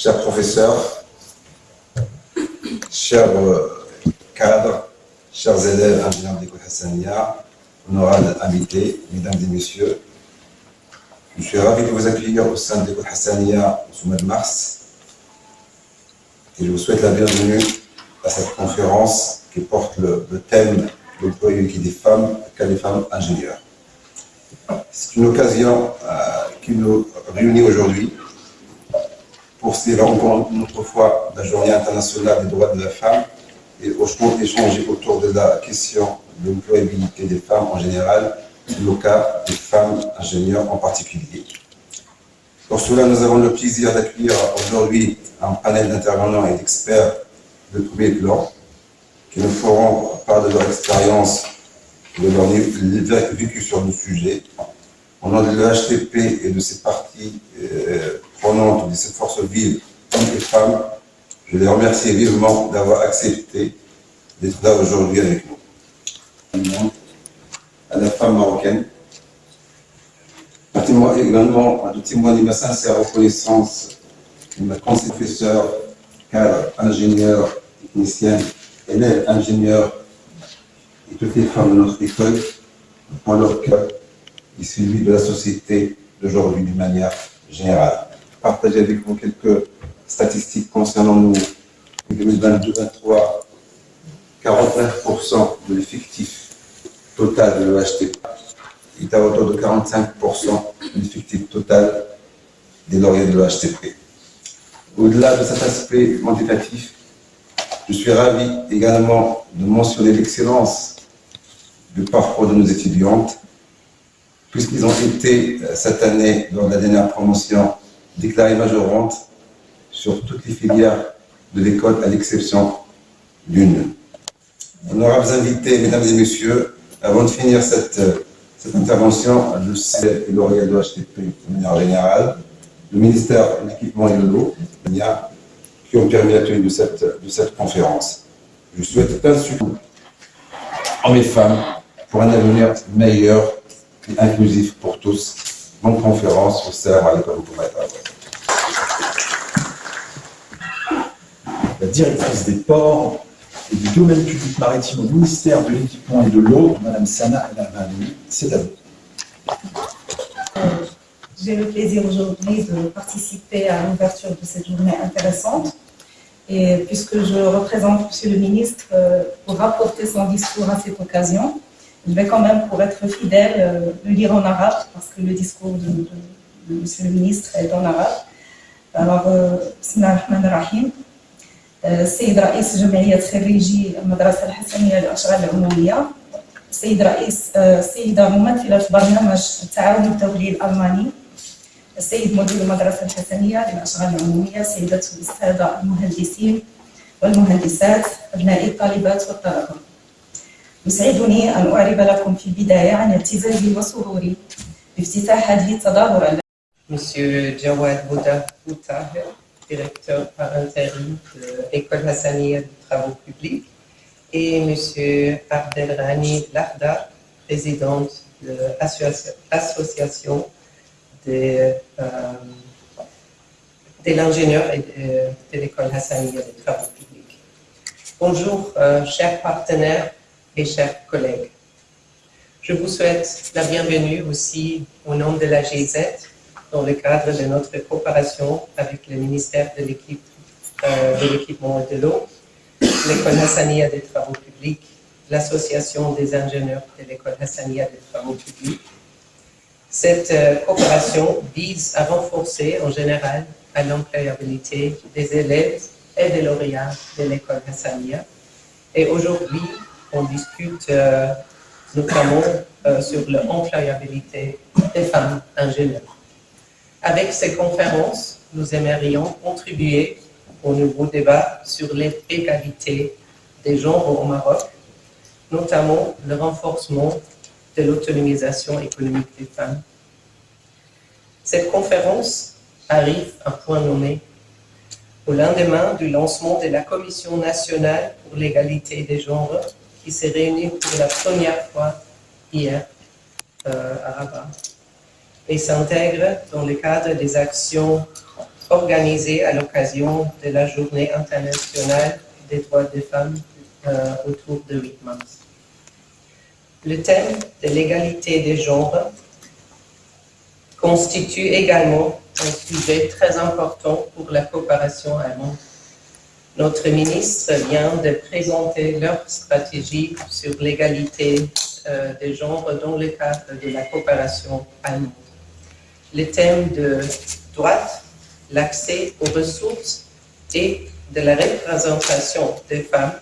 chers professeurs, chers cadres, chers élèves ingénieurs de l'école Hassania, honorables invités, mesdames et messieurs, je suis ravi de vous accueillir au sein de l'école Hassania au mois de mars et je vous souhaite la bienvenue à cette conférence qui porte le thème de l'employabilité des femmes, car les femmes ingénieures. C'est une occasion qui nous réunit aujourd'hui pour célébrer encore une autre fois la Journée internationale des droits de la femme et échanger autour de la question de l'employabilité des femmes en général et le cas des femmes ingénieures en particulier. Pour cela, nous avons le plaisir d'accueillir aujourd'hui un panel d'intervenants et d'experts de tous les plans qui nous feront part de leur expérience et de leur vécu sur le sujet. Au nom de l'EHTP et de ses parties prenantes de cette force vive, hommes et femmes, je les remercie vivement d'avoir accepté d'être là aujourd'hui avec nous. À la femme marocaine, permettez-moi également de témoigner ma sincère reconnaissance de ma professeur, cadre, ingénieur, technicien, élèves, ingénieurs et toutes les femmes de notre école pour leur cœur et celui de la société d'aujourd'hui d'une manière générale. Partager avec vous quelques statistiques concernant nous. En 2022-2023, 49% de l'effectif total de l'EHTP est à hauteur de 45% de l'effectif total des lauréats de l'EHTP. Au-delà de cet aspect quantitatif, je suis ravi également de mentionner l'excellence du parcours de nos étudiantes, puisqu'ils ont été cette année, lors de la dernière promotion, déclarées majorantes sur toutes les filières de l'école, à l'exception d'une. Honorables invités, mesdames et messieurs, avant de finir cette intervention, je sais les lauréats de l'EHTP de manière générale, le ministère de l'Équipement et de l'Eau, qui ont permis la tenue de cette conférence. Je souhaite plein de succès hommes et femmes pour un avenir meilleur et inclusif pour tous. Bonne conférence, salam alaikum wa rahmatullah. La directrice des ports et du domaine public maritime au ministère de l'Équipement et de l'Eau, Madame Sana El Amani, c'est à vous. J'ai le plaisir aujourd'hui de participer à l'ouverture de cette journée intéressante. Et puisque je représente Monsieur le ministre pour rapporter son discours à cette occasion, je vais quand même, pour être fidèle, le lire en arabe, parce que le discours de Monsieur le ministre est en arabe. Alors, Bismillah ar-Rahman ar-Rahim. السيد رئيس جمعية خريجي المدرسة الحسنية للأشغال العمومية، السيدة ممثلة برنامج التعاون الدولي الألماني، السيد مدير المدرسة الحسنية للأشغال العمومية، السيدة والسادة المهندسين والمهندسات، أبنائي الطالبات والطلبة. يسعدني أن أعرب لكم في البداية عن اعتزازي وسروري بافتتاح هذه التظاهرة. Monsieur Jawad Boutaher, directeur par intérim de l'école Hassania de travaux publics, et Monsieur Abdelrani Lahda, présidente de l'association de l'ingénieur de l'école Hassania des travaux publics. Bonjour, chers partenaires et chers collègues. Je vous souhaite la bienvenue aussi au nom de la GIZ dans le cadre de notre coopération avec le ministère de l'Équipement et de l'Eau, l'école Hassania des travaux publics, l'association des ingénieurs de l'école Hassania des travaux publics. Cette coopération vise à renforcer en général l'employabilité des élèves et des lauréats de l'école Hassania. Et aujourd'hui, on discute notamment sur l'employabilité des femmes ingénieures. Avec ces conférences, nous aimerions contribuer au nouveau débat sur l'égalité des genres au Maroc, notamment le renforcement de l'autonomisation économique des femmes. Cette conférence arrive à point nommé au lendemain du lancement de la Commission nationale pour l'égalité des genres qui s'est réunie pour la première fois hier à Rabat et s'intègre dans le cadre des actions organisée à l'occasion de la Journée internationale des droits des femmes autour du 8 mars. Le thème de l'égalité des genres constitue également un sujet très important pour la coopération allemande. Notre ministre vient de présenter leur stratégie sur l'égalité des genres dans le cadre de la coopération allemande. Les thèmes de droit, l'accès aux ressources et de la représentation des femmes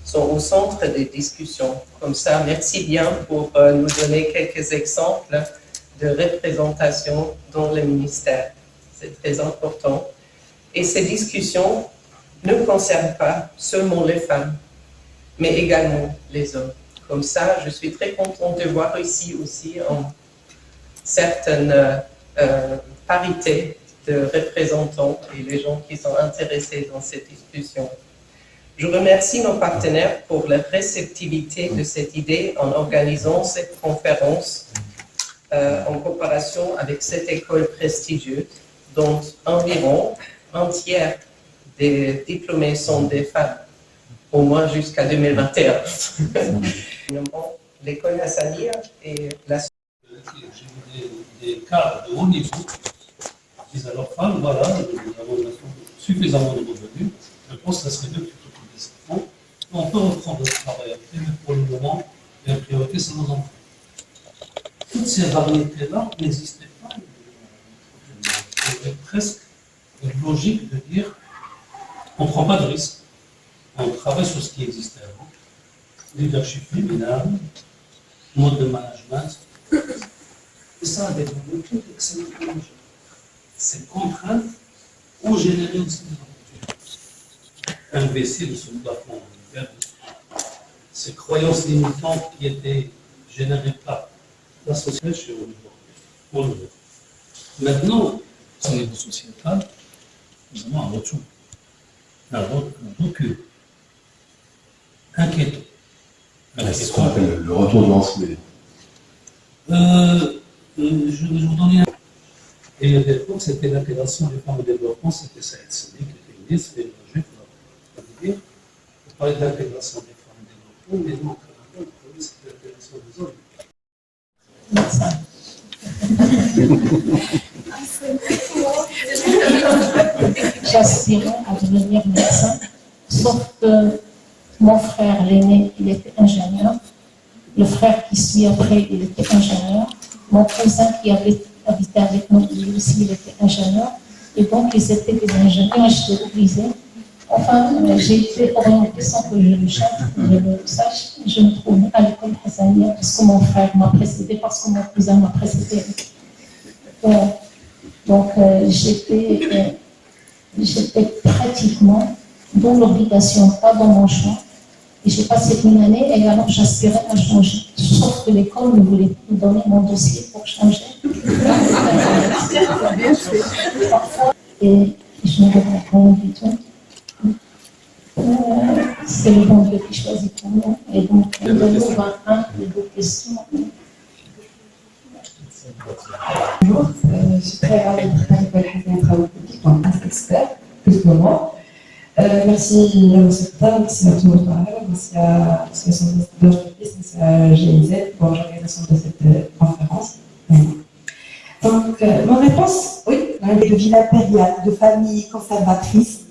sont au centre des discussions. Comme ça, merci bien pour nous donner quelques exemples de représentation dans le ministère. C'est très important. Et ces discussions ne concernent pas seulement les femmes, mais également les hommes. Comme ça, je suis très contente de voir ici aussi une certaine parité de représentants et les gens qui sont intéressés dans cette discussion. Je remercie nos partenaires pour la réceptivité de cette idée en organisant cette conférence en coopération avec cette école prestigieuse, dont environ un tiers des diplômés sont des femmes, au moins jusqu'à 2021. L'école Hassania et la... J'ai vu des cadres de haut niveau qui disent à leurs femmes, voilà, nous avons suffisamment de revenus, je pense que ça serait mieux que tu t'occupes des enfants. On peut reprendre le travail après, mais pour le moment, la priorité, c'est nos enfants. Toutes ces variétés-là n'existaient pas. Il y avait presque une logique de dire, on ne prend pas de risque, on travaille sur ce qui existait avant. Leadership féminin, mode de management, et ça a développé tout excellent. Ces contraintes ont généré aussi des opportunités. Imbécile sur le plafond, ces croyances limitantes qui étaient générées par la société chez nous. Maintenant, au niveau sociétal, nous avons un retour, un recul inquiétant. C'est ce qu'on appelle le retour de l'ensemble. Je vais vous donner un. Et à l'époque, c'était l'intégration des femmes au développement, c'était Saïd Sadi qui était ministre, et je vais vous parler de l'intégration des femmes au développement, mais non, au Canada, c'était l'intégration des hommes. J'aspirais à devenir médecin, sauf que mon frère, l'aîné, il était ingénieur. Le frère qui suit après, il était ingénieur. Mon cousin qui avait habité avec nous, lui aussi, il était ingénieur. Et donc, ils étaient des ingénieurs, j'étais obligée. Enfin, j'ai été orientée sans que je le sache. Je me trouvais à l'école Hassania parce que mon frère m'a précédé, parce que mon cousin m'a précédé. Donc, j'étais pratiquement dans l'obligation, pas dans mon choix. Et j'ai passé une année et alors j'aspirais à changer. Sauf que l'école ne voulait pas me donner mon dossier pour changer. Parfois, et je ne regrette rien du tout. C'est le bon Dieu qui choisit pour nous. Et donc, de nous, 21, les deux questions. Bonjour, je suis très ravie de participer à un travail public en tant qu'expert, plus que moi. Merci à M. Tal, merci à tout le monde, merci à l'association d'entreprise, merci à GIZ pour l'organisation de cette conférence. Donc, ma réponse, oui, de ville impériale, de familles conservatrices,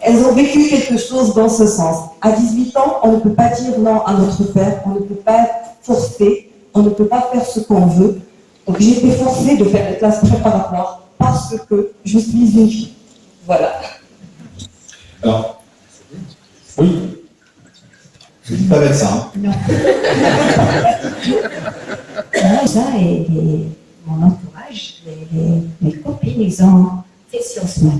elles ont vécu quelque chose dans ce sens. À 18 ans, on ne peut pas dire non à notre père, on ne peut pas forcer, on ne peut pas faire ce qu'on veut. Donc j'ai été forcée de faire des classes préparatoires parce que je suis une fille. Voilà. Alors, oui, je ne dis pas médecin. non. Ça et mon entourage, mes copines, ils ont fait Sciences Math.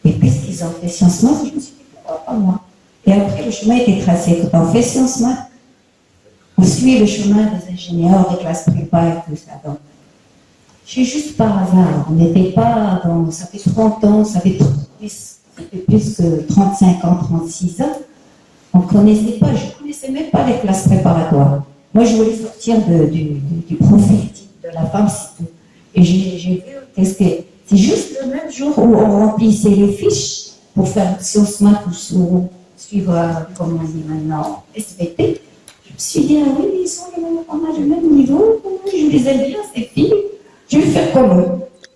Et puisqu'ils ont fait Sciences Math, je me suis dit pourquoi pas moi. Et après, le chemin était tracé. Quand on fait Sciences Math, on suit le chemin des ingénieurs, des classes prépa et tout ça. Donc, c'est juste par hasard. On n'était pas dans. Ça fait 30 ans, ça fait plus que 35 ans, 36 ans. On ne connaissait pas, je ne connaissais même pas les classes préparatoires. Moi, je voulais sortir du profil de la femme, c'est tout. Et j'ai vu qu'est-ce que C'est juste le même jour où on remplissait les fiches pour faire sciences maths ou suivre, comme on dit maintenant, SVT. Je me suis dit, ah oui, ils sont on a le même niveau, je les aime bien, ces filles, je vais faire comme eux.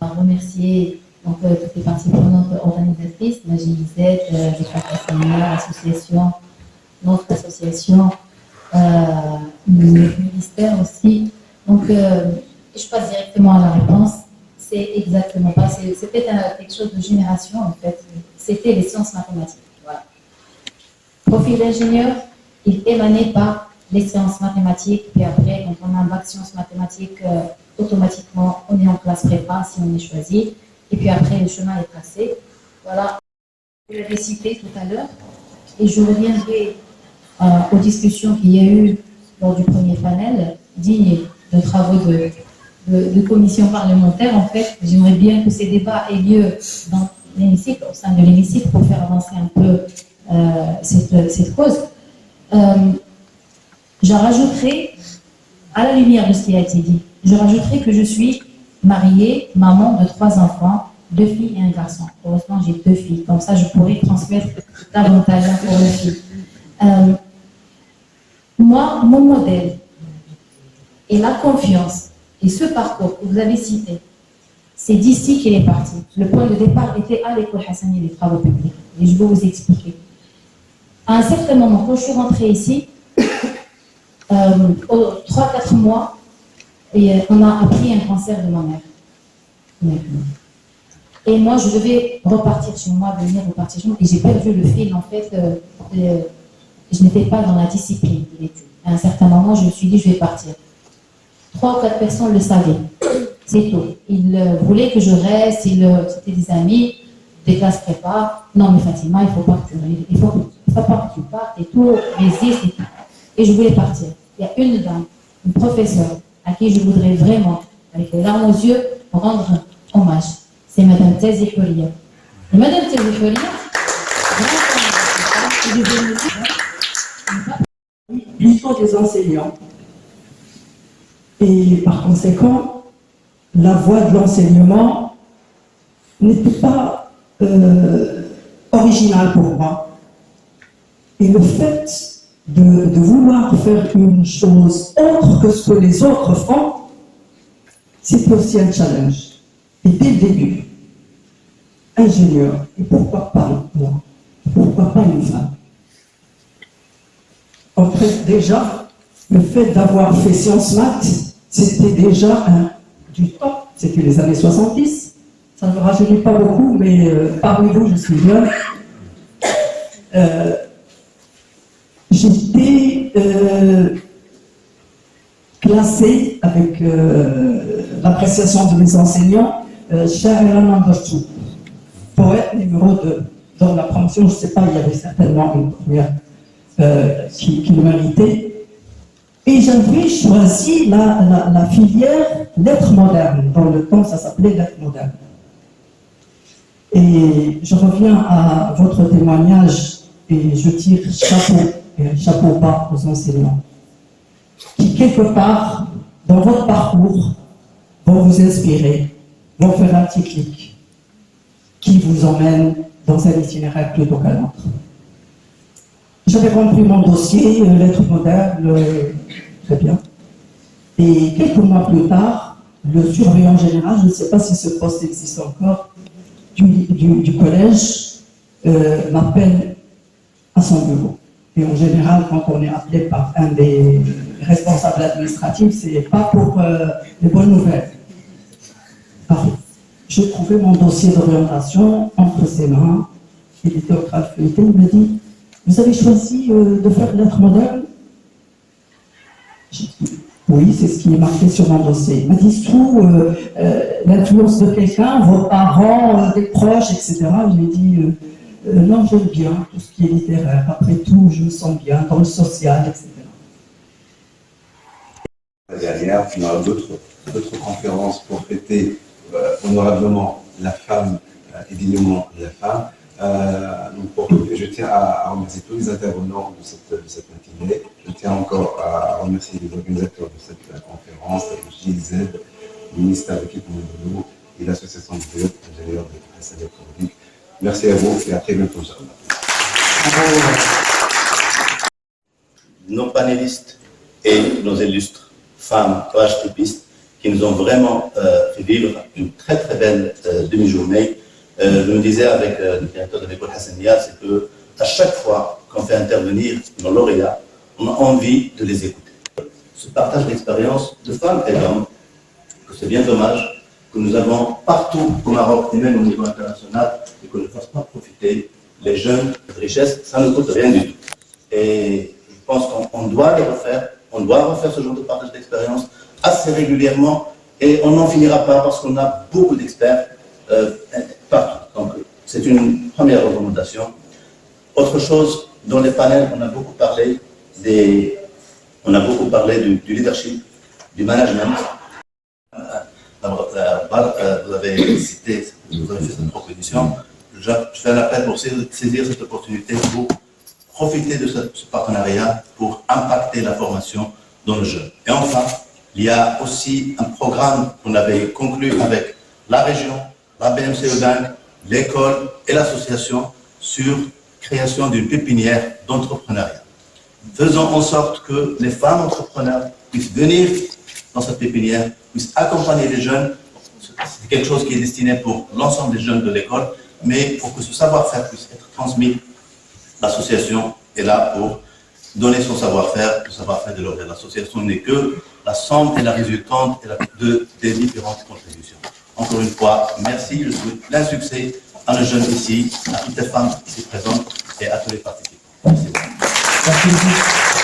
Je remercier donc, toutes les parties prenantes organisatrices, la GIZ, les partenaires, l'association, notre association, le ministère aussi. Donc, je passe directement à la réponse. C'est exactement pas. C'était quelque chose de génération, en fait. C'était les sciences mathématiques. Voilà. Profil d'ingénieur, il émanait par les sciences mathématiques. Puis après, quand on a un bac sciences mathématiques, automatiquement, on est en classe prépa si on est choisi. Et puis après, le chemin est tracé. Voilà. Je l'avais cité tout à l'heure. Et je reviendrai aux discussions qu'il y a eu lors du premier panel, digne de travaux de commission parlementaire. En fait, j'aimerais bien que ces débats aient lieu dans l'hémicycle, au sein de l'hémicycle, pour faire avancer un peu cette cause. Je rajouterai, à la lumière de ce qui a été dit, je rajouterai que je suis mariée, maman de 3 enfants, 2 filles et un garçon. Heureusement, j'ai 2 filles, comme ça je pourrais transmettre davantage pour les filles. Moi, mon modèle et la confiance et ce parcours que vous avez cité, c'est d'ici qu'il est parti. Le point de départ était à l'école Hassania des travaux publics. Et je vais vous expliquer. À un certain moment, quand je suis rentrée ici, 3-4 mois, et on a appris un cancer de ma mère. Et moi, je devais repartir chez moi, venir repartir chez moi. Et j'ai perdu le fil, en fait. Je n'étais pas dans la discipline de l'étude. À un certain moment, je me suis dit, je vais partir. 3 ou 4 personnes le savaient. C'est tout. Ils voulaient que je reste. C'était des amis, des classes prépa. Non, mais Fatima, il ne faut pas que tu partes et tout. Résiste et tout. Et je voulais partir. Il y a une dame, une professeure, à qui je voudrais vraiment, avec les larmes aux yeux, rendre hommage. C'est Madame Tazi Houria. Et Madame Tazi Houria, plutôt des enseignants. Et par conséquent, la voie de l'enseignement n'était pas originale pour moi. Et le fait de vouloir faire une chose autre que ce que les autres font, c'était aussi un challenge. Et dès le début, ingénieur, et pourquoi pas moi? Pourquoi pas une femme? En fait, déjà, le fait d'avoir fait sciences maths, c'était déjà du temps. C'était les années 70. Ça ne me rajeunit pas beaucoup, mais parmi vous, je suis jeune. J'étais classée avec l'appréciation de mes enseignants, Shahira Nambarsou, poète numéro 2. Dans la promotion, je ne sais pas, il y avait certainement une première qui le méritait. Et j'avais choisi la filière lettres modernes. Dans le temps, ça s'appelait lettres modernes. Et je reviens à votre témoignage et je tire chapeau bas aux enseignants qui, quelque part, dans votre parcours, vont vous inspirer, vont faire un petit clic qui vous emmène dans un itinéraire plutôt qu'un autre. J'avais rempli mon dossier, lettres modernes, très bien. Et quelques mois plus tard, le surveillant général, je ne sais pas si ce poste existe encore, du collège, m'appelle à son bureau. Et en général, quand on est appelé par un des responsables administratifs, c'est pas pour les bonnes nouvelles. Alors, j'ai trouvé mon dossier d'orientation entre ses mains. Il était au travail feuilleté. Il me dit, vous avez choisi de faire lettres modernes? J'ai dit, oui, c'est ce qui est marqué sur mon dossier. Il m'a dit, sous l'influence de quelqu'un, vos parents, des proches, etc. Je lui ai dit, non, j'aime bien tout ce qui est littéraire. Après tout, je me sens bien dans le social, etc. Derrière, on aura d'autres conférences pour fêter honorablement la femme et dignement la femme. Je tiens à remercier tous les intervenants de cette matinée. Je tiens encore à remercier les organisateurs de cette conférence, le GIZ, le ministère de l'équipe de et l'association d'ingénieurs de Hassania Public. Merci à vous et à très bientôt. Nos panélistes et nos illustres femmes OHTPistes qui nous ont vraiment fait vivre une très très belle demi-journée. Je me disais avec le directeur de l'école Hassania, c'est que à chaque fois qu'on fait intervenir nos lauréats, on a envie de les écouter. Ce partage d'expérience de femmes et d'hommes, que c'est bien dommage que nous avons partout au Maroc et même au niveau international et qu'on ne fasse pas profiter les jeunes de richesse, ça ne coûte rien du tout. Et je pense qu'on doit les refaire, on doit refaire ce genre de partage d'expérience assez régulièrement et on n'en finira pas parce qu'on a beaucoup d'experts partout. Donc c'est une première recommandation. Autre chose, dans les panels, on a beaucoup parlé du leadership, du management. Vous avez cité, vous avez fait cette proposition. Je fais un appel pour saisir cette opportunité pour profiter de ce partenariat pour impacter la formation dans le jeunes. Et enfin, il y a aussi un programme qu'on avait conclu avec la région, la BMCE Bank, l'école et l'association sur création d'une pépinière d'entrepreneuriat. Faisons en sorte que les femmes entrepreneurs puissent venir dans cette pépinière, puissent accompagner les jeunes. C'est quelque chose qui est destiné pour l'ensemble des jeunes de l'école, mais pour que ce savoir-faire puisse être transmis, l'association est là pour donner son savoir-faire, le savoir-faire de l'autre. L'association n'est que la somme et la résultante des différentes contributions. Encore une fois, merci, je souhaite plein succès à nos jeunes ici, à toutes les femmes ici présentes et à tous les participants. Merci beaucoup. Merci beaucoup.